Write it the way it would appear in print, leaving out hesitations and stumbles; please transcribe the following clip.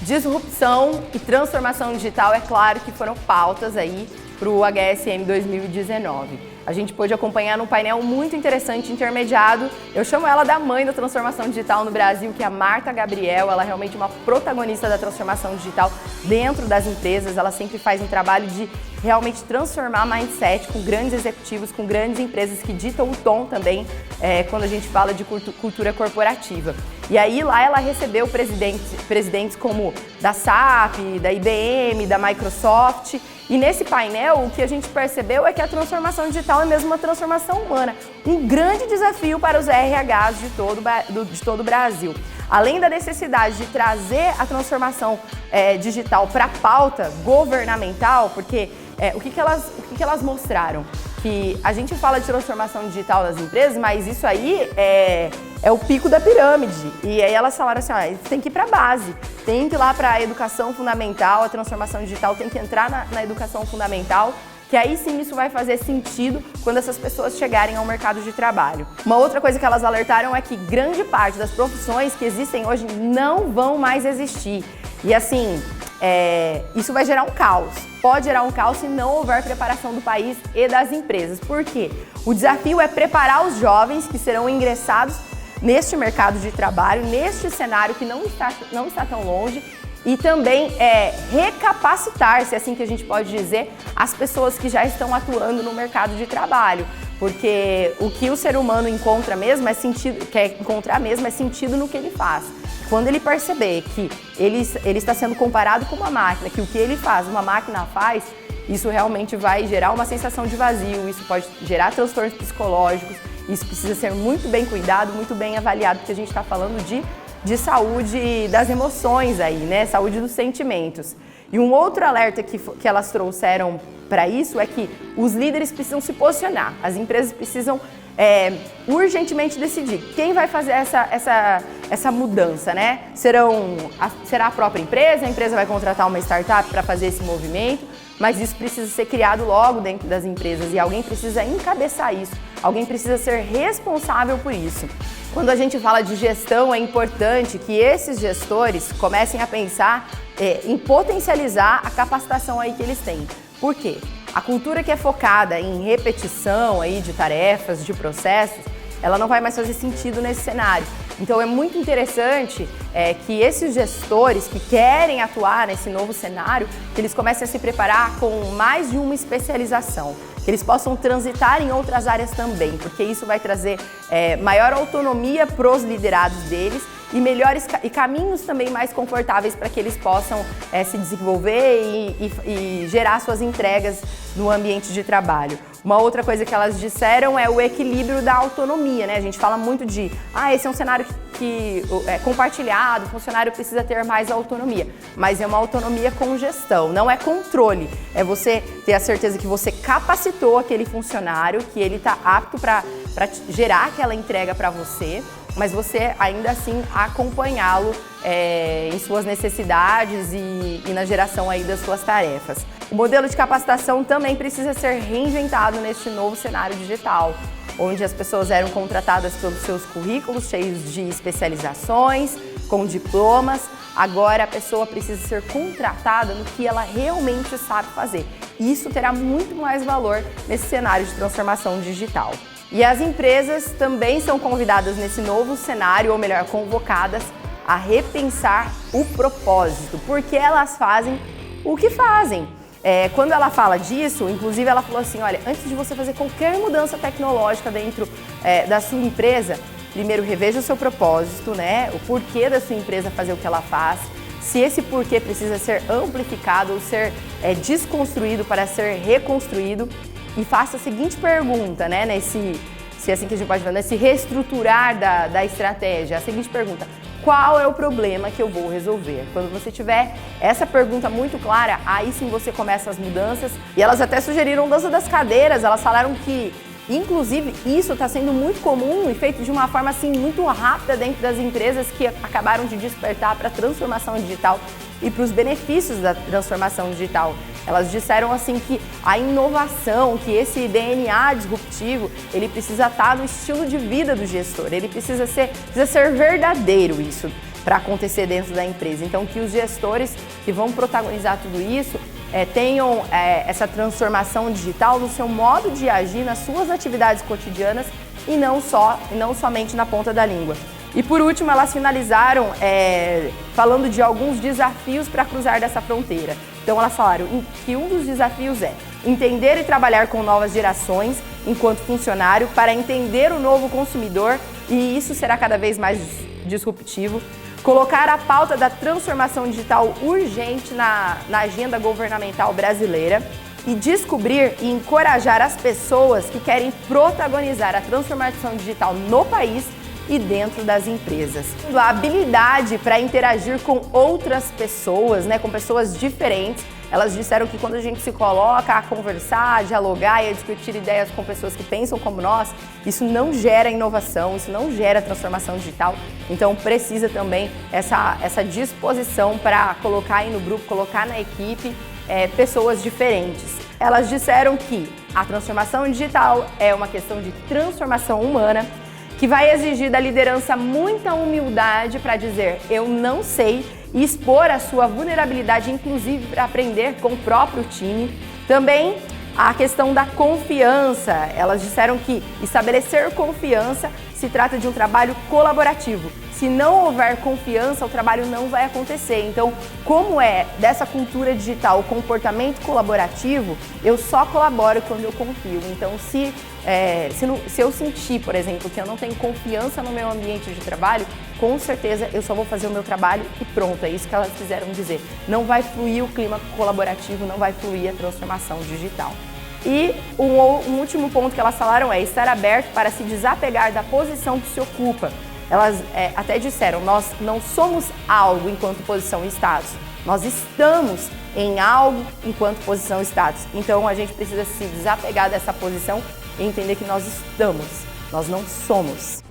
Disrupção e transformação digital, é claro que foram pautas aí para o HSM 2019. A gente pôde acompanhar num painel muito interessante, intermediado. Eu chamo ela da mãe da transformação digital no Brasil, que é a Marta Gabriel. Ela é realmente uma protagonista da transformação digital dentro das empresas. Ela sempre faz um trabalho de realmente transformar mindset com grandes executivos, com grandes empresas que ditam o tom também quando a gente fala de cultura corporativa. E aí lá ela recebeu presidentes como da SAP, da IBM, da Microsoft. E nesse painel o que a gente percebeu é que a transformação digital é mesmo uma transformação humana. Um grande desafio para os RHs de todo o Brasil. Além da necessidade de trazer a transformação digital para a pauta governamental, porque o que elas mostraram? Que a gente fala de transformação digital das empresas, mas isso aí é o pico da pirâmide. E aí elas falaram assim, tem que ir para a base, tem que ir lá para a educação fundamental, a transformação digital tem que entrar na educação fundamental, que aí sim isso vai fazer sentido quando essas pessoas chegarem ao mercado de trabalho. Uma outra coisa que elas alertaram é que grande parte das profissões que existem hoje não vão mais existir. E assim, isso vai gerar um caos. Pode gerar um caos se não houver preparação do país e das empresas. Por quê? O desafio é preparar os jovens que serão ingressados neste mercado de trabalho, neste cenário que não está tão longe, e também recapacitar, se é assim que a gente pode dizer, as pessoas que já estão atuando no mercado de trabalho. Porque o que o ser humano encontra mesmo quer encontrar mesmo é sentido no que ele faz. Quando ele perceber que ele está sendo comparado com uma máquina, que o que ele faz, uma máquina faz, isso realmente vai gerar uma sensação de vazio, isso pode gerar transtornos psicológicos, isso precisa ser muito bem cuidado, muito bem avaliado, porque a gente está falando de saúde das emoções aí, né? Saúde dos sentimentos. E um outro alerta que elas trouxeram para isso é que os líderes precisam se posicionar, as empresas precisam urgentemente decidir quem vai fazer essa mudança, né? Será a própria empresa? A empresa vai contratar uma startup para fazer esse movimento, mas isso precisa ser criado logo dentro das empresas e alguém precisa encabeçar isso, alguém precisa ser responsável por isso. Quando a gente fala de gestão, é importante que esses gestores comecem a pensar em potencializar a capacitação aí que eles têm. Por quê? A cultura que é focada em repetição aí de tarefas, de processos, ela não vai mais fazer sentido nesse cenário. Então é muito interessante que esses gestores que querem atuar nesse novo cenário, que eles comecem a se preparar com mais de uma especialização, que eles possam transitar em outras áreas também, porque isso vai trazer maior autonomia para os liderados deles e caminhos também mais confortáveis para que eles possam se desenvolver e gerar suas entregas no ambiente de trabalho. Uma outra coisa que elas disseram é o equilíbrio da autonomia, né? A gente fala muito de, esse é um cenário que é compartilhado, o funcionário precisa ter mais autonomia, mas é uma autonomia com gestão, não é controle. É você ter a certeza que você capacitou aquele funcionário, que ele está apto para gerar aquela entrega para você, mas você ainda assim acompanhá-lo em suas necessidades e na geração aí das suas tarefas. O modelo de capacitação também precisa ser reinventado neste novo cenário digital, onde as pessoas eram contratadas pelos seus currículos cheios de especializações, com diplomas. Agora a pessoa precisa ser contratada no que ela realmente sabe fazer. Isso terá muito mais valor nesse cenário de transformação digital. E as empresas também são convidadas nesse novo cenário, ou melhor, convocadas a repensar o propósito, porque elas fazem o que fazem. Quando ela fala disso, inclusive ela falou assim, olha, antes de você fazer qualquer mudança tecnológica dentro da sua empresa, primeiro reveja o seu propósito, né? O porquê da sua empresa fazer o que ela faz, se esse porquê precisa ser amplificado ou ser desconstruído para ser reconstruído, e faça a seguinte pergunta, né? Se é assim que a gente pode falar, nesse reestruturar da estratégia, a seguinte pergunta: qual é o problema que eu vou resolver? Quando você tiver essa pergunta muito clara, aí sim você começa as mudanças. E elas até sugeriram mudança das cadeiras, elas falaram que, inclusive, isso está sendo muito comum e feito de uma forma assim muito rápida dentro das empresas que acabaram de despertar para a transformação digital e para os benefícios da transformação digital. Elas disseram assim que a inovação, que esse DNA disruptivo, ele precisa estar no estilo de vida do gestor, ele precisa ser verdadeiro isso. para acontecer dentro da empresa. Então, que os gestores que vão protagonizar tudo isso tenham essa transformação digital no seu modo de agir, nas suas atividades cotidianas e não somente na ponta da língua. E por último, elas finalizaram falando de alguns desafios para cruzar dessa fronteira. Então elas falaram que um dos desafios é entender e trabalhar com novas gerações enquanto funcionário para entender o novo consumidor, e isso será cada vez mais disruptivo. Colocar a pauta da transformação digital urgente na agenda governamental brasileira e descobrir e encorajar as pessoas que querem protagonizar a transformação digital no país e dentro das empresas. A habilidade para interagir com outras pessoas, com pessoas diferentes. Elas disseram que quando a gente se coloca a conversar, a dialogar e a discutir ideias com pessoas que pensam como nós, isso não gera inovação, isso não gera transformação digital. Então precisa também essa disposição para colocar aí no grupo, colocar na equipe pessoas diferentes. Elas disseram que a transformação digital é uma questão de transformação humana, que vai exigir da liderança muita humildade para dizer eu não sei e expor a sua vulnerabilidade, inclusive para aprender com o próprio time. Também a questão da confiança. Elas disseram que estabelecer confiança se trata de um trabalho colaborativo. Se não houver confiança, o trabalho não vai acontecer. Então, como é dessa cultura digital o comportamento colaborativo, eu só colaboro quando eu confio. Então, se eu sentir, por exemplo, que eu não tenho confiança no meu ambiente de trabalho, com certeza eu só vou fazer o meu trabalho e pronto, é isso que elas quiseram dizer. Não vai fluir o clima colaborativo, não vai fluir a transformação digital. E um último ponto que elas falaram é estar aberto para se desapegar da posição que se ocupa. Elas até disseram, nós não somos algo enquanto posição e status, nós estamos em algo enquanto posição e status. Então a gente precisa se desapegar dessa posição e entender que nós estamos, nós não somos.